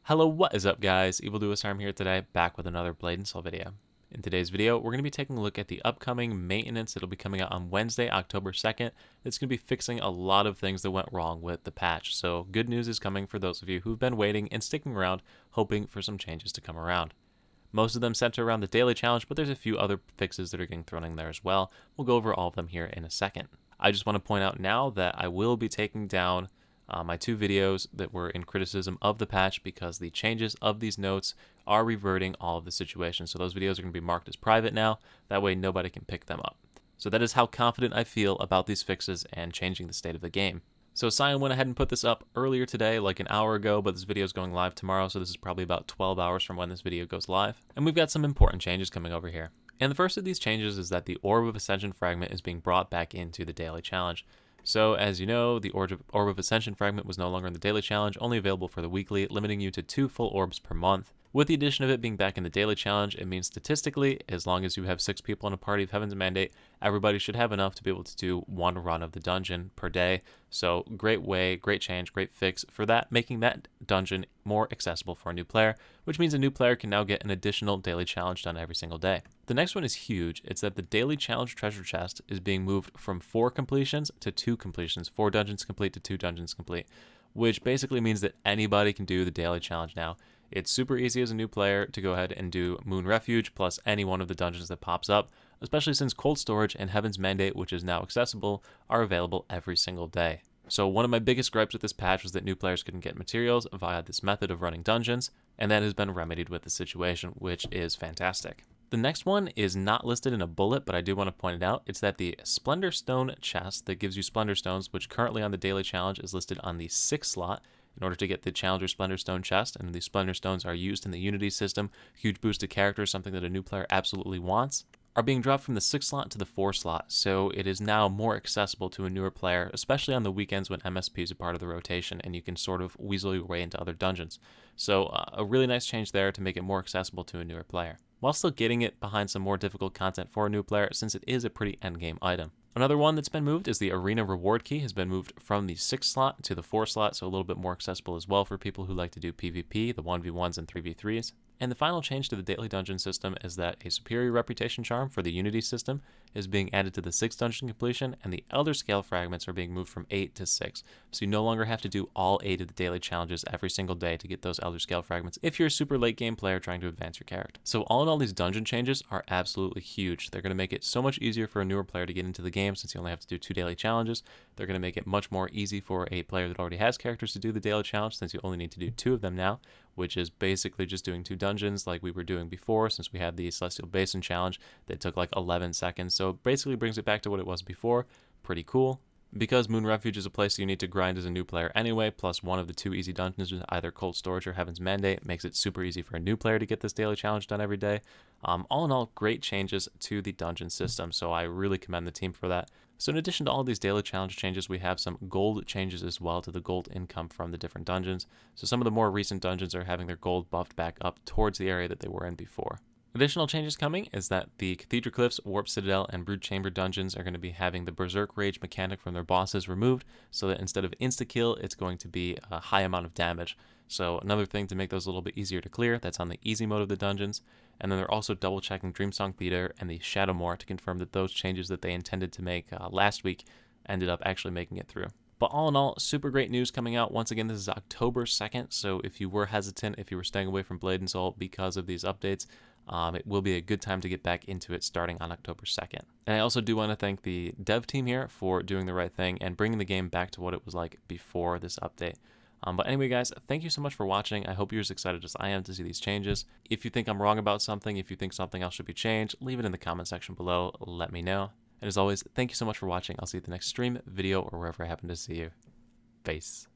Hello, what is up guys? EvilDoUsHarm here today, back with another Blade and Soul video. In today's video, we're going to be taking a look at the upcoming maintenance that'll be coming out on Wednesday, October 2nd. It's going to be fixing a lot of things that went wrong with the patch, so good news is coming for those of you who've been waiting and sticking around, hoping for some changes to come around. Most of them center around the daily challenge, but there's a few other fixes that are getting thrown in there as well. We'll go over all of them here in a second. I just want to point out now that I will be taking down my two videos that were in criticism of the patch because the changes of these notes are reverting all of the situations. So those videos are going to be marked as private now. That way nobody can pick them up. So that is how confident I feel about these fixes and changing the state of the game. So Cyan went ahead and put this up earlier today, like an hour ago, but this video is going live tomorrow, so this is probably about 12 hours from when this video goes live. And we've got some important changes coming over here. And the first of these changes is that the Orb of Ascension Fragment is being brought back into the daily challenge. So, as you know, the Orb of Ascension Fragment was no longer in the daily challenge, only available for the weekly, limiting you to 2 full orbs per month. With the addition of it being back in the daily challenge, it means statistically, as long as you have 6 people in a party of Heaven's Mandate, everybody should have enough to be able to do 1 run of the dungeon per day. So, great way, great change, great fix for that, making that dungeon more accessible for a new player, which means a new player can now get an additional daily challenge done every single day. The next one is huge. It's that the daily challenge treasure chest is being moved from 4 completions to 2 completions, 4 dungeons complete to 2 dungeons complete, which basically means that anybody can do the daily challenge now. It's super easy as a new player to go ahead and do Moon Refuge plus any one of the dungeons that pops up, especially since Cold Storage and Heaven's Mandate, which is now accessible, are available every single day. So one of my biggest gripes with this patch was that new players couldn't get materials via this method of running dungeons, and that has been remedied with the situation, which is fantastic. The next one is not listed in a bullet, but I do want to point it out. It's that the Splendor Stone chest that gives you Splendor Stones, which currently on the daily challenge is listed on the 6th slot, in order to get the Challenger Splendor Stone chest, and the Splendor Stones are used in the Unity system, huge boost to character, something that a new player absolutely wants, are being dropped from the 6th slot to the 4th slot, so it is now more accessible to a newer player, especially on the weekends when MSP is a part of the rotation and you can sort of weasel your way into other dungeons. So a really nice change there to make it more accessible to a newer player, while still getting it behind some more difficult content for a new player since it is a pretty endgame item. Another one that's been moved is the Arena Reward Key has been moved from the 6th slot to the 4th slot, so a little bit more accessible as well for people who like to do PvP, the 1v1s and 3v3s. And the final change to the daily dungeon system is that a superior reputation charm for the Unity system is being added to the 6th dungeon completion, and the Elder Scale fragments are being moved from 8 to 6. So you no longer have to do all 8 of the daily challenges every single day to get those Elder Scale fragments if you're a super late game player trying to advance your character. So all in all, these dungeon changes are absolutely huge. They're going to make it so much easier for a newer player to get into the game since you only have to do 2 daily challenges. They're going to make it much more easy for a player that already has characters to do the daily challenge since you only need to do 2 of them now, which is basically just doing 2 dungeons like we were doing before since we had the Celestial Basin challenge that took like 11 seconds. So it basically brings it back to what it was before. Pretty cool. Because Moon Refuge is a place you need to grind as a new player anyway, plus one of the 2 easy dungeons with either Cold Storage or Heaven's Mandate makes it super easy for a new player to get this daily challenge done every day. All in all, great changes to the dungeon system, so I really commend the team for that. So in addition to all these daily challenge changes, we have some gold changes as well to the gold income from the different dungeons. So some of the more recent dungeons are having their gold buffed back up towards the area that they were in before. Additional changes coming is that the Cathedral Cliffs, Warp Citadel, and Brood Chamber dungeons are going to be having the Berserk Rage mechanic from their bosses removed, so that instead of insta-kill, it's going to be a high amount of damage. So another thing to make those a little bit easier to clear, that's on the easy mode of the dungeons. And then they're also double-checking Dreamsong Theater and the Shadowmoor to confirm that those changes that they intended to make last week ended up actually making it through. But all in all, super great news coming out. Once again, this is October 2nd, so if you were hesitant, if you were staying away from Blade and Soul because of these updates, it will be a good time to get back into it starting on October 2nd. And I also do want to thank the dev team here for doing the right thing and bringing the game back to what it was like before this update. But anyway, guys, thank you so much for watching. I hope you're as excited as I am to see these changes. If you think I'm wrong about something, if you think something else should be changed, leave it in the comment section below. Let me know. And as always, thank you so much for watching. I'll see you at the next stream, video, or wherever I happen to see you. Peace.